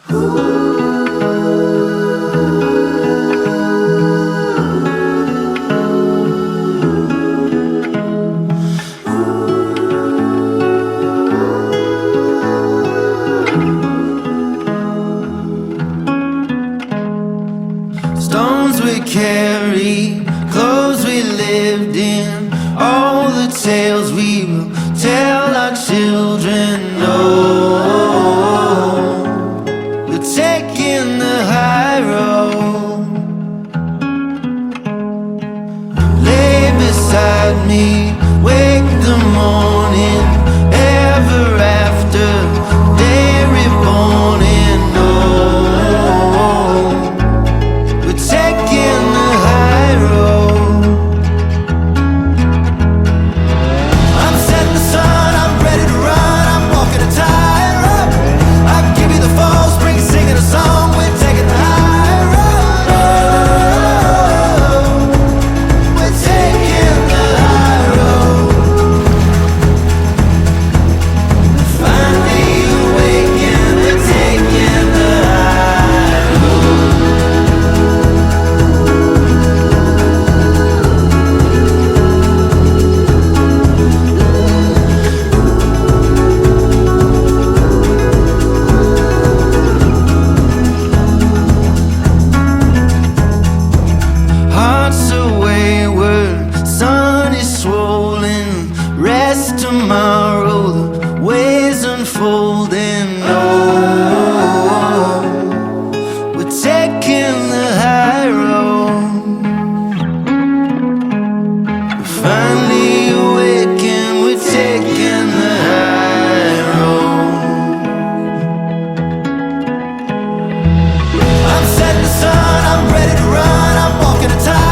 Stones we carry, clothes we lived in, all the tales we will tell our children. No, we're taking the high road. Lay beside me, wake the morning, ever after, day reborn in. No, we're taking the high road. I'm setting the sun, I'm ready to run, I'm walking a tightrope. I give you the fall, spring singing a song, we're taking the high road. We're taking the high road. Finally awaken, we're taking the high road. Hearts are wayward, sun is swollen. Rest tomorrow, the ways unfolding. No, we're taking the high road. We're finally awaken, we're taking the high road. I'm setting the sun, I'm ready to run, I'm walking a tightrope.